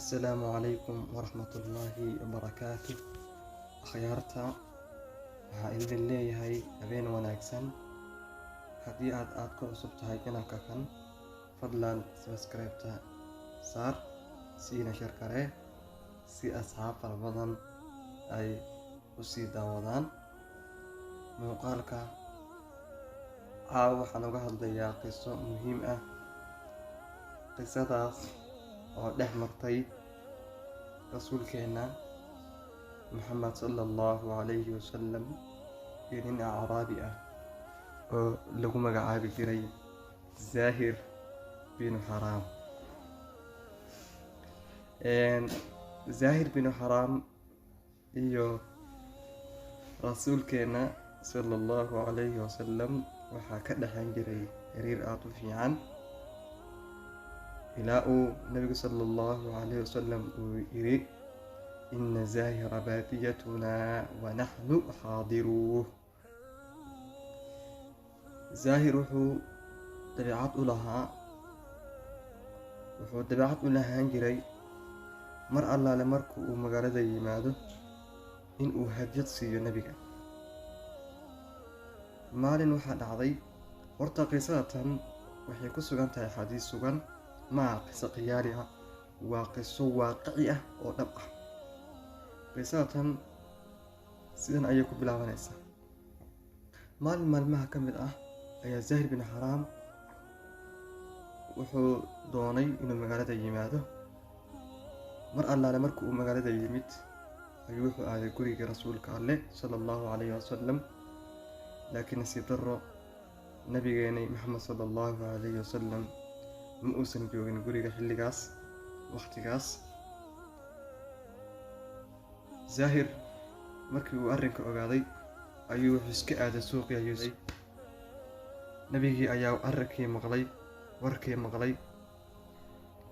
السلام عليكم ورحمة الله وبركاته. أخيارتا waxaa idin leeyahay habeen wanaagsan. haddii aad ku cusub tahay channelka kan, fadlan subscribe-ta saar, siina share kare si asxaab fara badan ay u sii daawadaan muuqaalka. waxaan uga hadlayaa qiso muhiim ah. qisadaas oo dhex martay rasuulkeena Muhammad sallallahu alayhi wasallam iyo nin Acraabi ah oo lagu magacaabi jiray Zaahir bin Haraam. Zaahir bin Haraam iyo rasuulkeena sallallahu alayhi wasallam waxaa ka dhaxan jiray xiriir aad u fiican, ilaa uu nabigu sallallahu alayhi wasallam uu yiri: inna Zaahira baadiyatuna wa nahnu xaadiruuh. Zaahir wuxuu dabeecad u lahaan jiray mar allaale marka uu magaalada yimaado in uu hadiyad siiyo nabiga. maalin waxaa dhacday, horta qisadatan waxay ku sugan tahay xadiis sugan, ma qiso khiyaali ah, waa qiso waaqici ah oo dhab ah. qisadatan sidan ayay ku bilaabanaysaa. maalin maalmaha ka mid ah ayaa Zaahir bin Haraam wuxuu doonay inuu magaalada yimaado. mar allaale marka uu magaalada yimid ayuu wuxuu aaday guriga rasuulka Alle sallallahu alayhi wasallam. laakiin nasiib darro, nabigeena Muhammad sallallahu alayhi wasallam ma uusan joogin guriga xilligaas waqtigaas. Zaahir markii uu arrinka ogaaday ayuu wuxuu iska aaday suuqii ayuu nabigii ayaa warkii maqlay.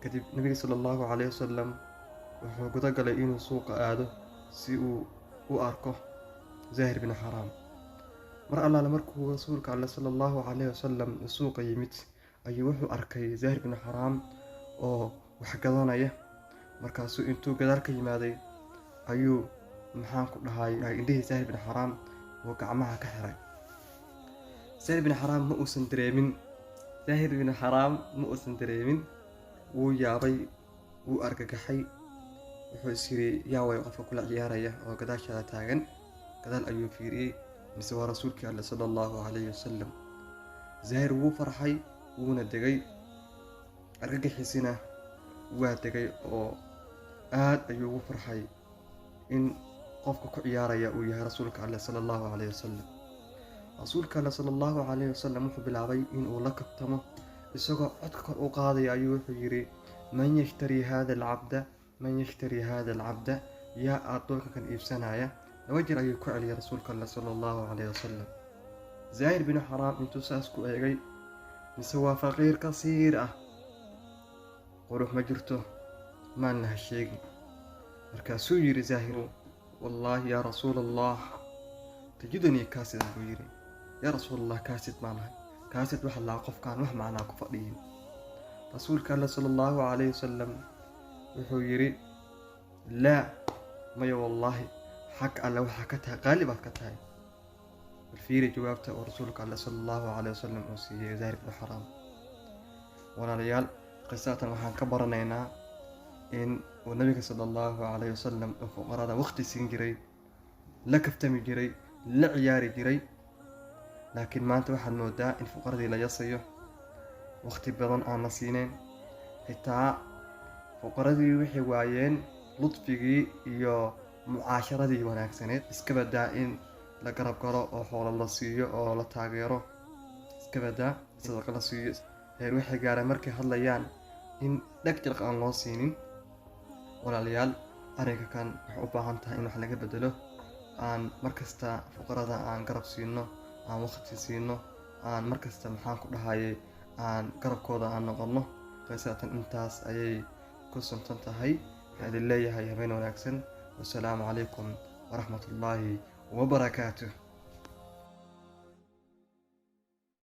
kadib nabiga sallallahu alayhi wasallam wuxuu guda galay inuu suuqa aado si uu u arko Zaahir bin Haraam. mar allaale markuu rasuulka Alle sallallahu alayhi wasallam suuqa yimid ayuu wuxuu arkay Zaahir bin Haraam oo wax gadanaya. markaasuu intuu gadaal ka yimaaday ayuu indhihii Zaahir bin Haraam oo gacmaha ka xiray. Zaahir bin Haraam ma uusan dareemin. wuu yaabay, wuu argagaxay. wuxuu is yiri, yaa way qofka kula ciyaaraya oo gadaashaada taagan. gadaal ayuu fiiriyey, mise waa rasuulkii Alle sallallahu alayhi wasallam. Zaahir wuu farxay, wuuna degay. argagaxiisina waa degay oo aad ayuu ugu farxay in qofka ku ciyaaraya uu yahay rasuulka Alle sallallahu alayhi wasallam. rasuulka Alle sallallahu alayhi wasallam wuxuu bilaabay in uu la kabtamo, isagoo codka kor u qaadaya ayuu wuxuu yiri: man yashtari hada alcabda, yaa addoonka kan iibsanaya. 2 jeer ayuu ku celiyay rasuulka Alle sallallahu alayhi wasallam. Zaahir bin Haraam intuu saas ku eegay, mise waa faqiir kasiir ah, qurux ma jirto, maalna ha sheegin. markaasuu yiri Zaahiru: wallaahi yaa rasuulallah, tajidunii kaasid buu yiri. yaa rasuulallah, kaasid maanahay. kaasid waxa laa qofkaan wax macnaa ku fadhiyin. rasuulka Alle sallallahu alayhi wasallam wuxuu yiri: laa, maya wallaahi, xag alle waxaa ka tahay, qaali baad ka tahay. fiiri jawaabta oo rasuulka Alle sallallahu alayhi wasallam uu siiyey Zaahir bin Haraam. walaalayaal, qisatan waxaan ka baranaynaa in uu nabiga sallallahu alayhi wasallam fuqarada waqti siin jiray, la kaftami jiray, la ciyaari jiray. laakiin maanta waxaad moodaa in fuqaradii la yasayo, waqti badan aan la siinayn. xitaa fuqaradii waxay waayeen ludfigii iyo mucaasharadii wanaagsaneed. iska badaa in la garab galo oo xoolo la siiyo oo la taageero, iska badaa sadaqa la siiyo. heer waxay gaareen markay hadlayaan in dhag jalq aan loo siinin. walaalayaal, arrinka kan waxay u baahan tahay in wax laga bedelo. aan markasta fuqarada aan garab siino, aan waqti siino, aan markasta aan garabkooda aan noqono. qisadatan intaas ayay ku suntan tahay. waxaan idin leeyahay habeen wanaagsan. wassalaamu calaykum waraxmatullaahi wabarakaatuh.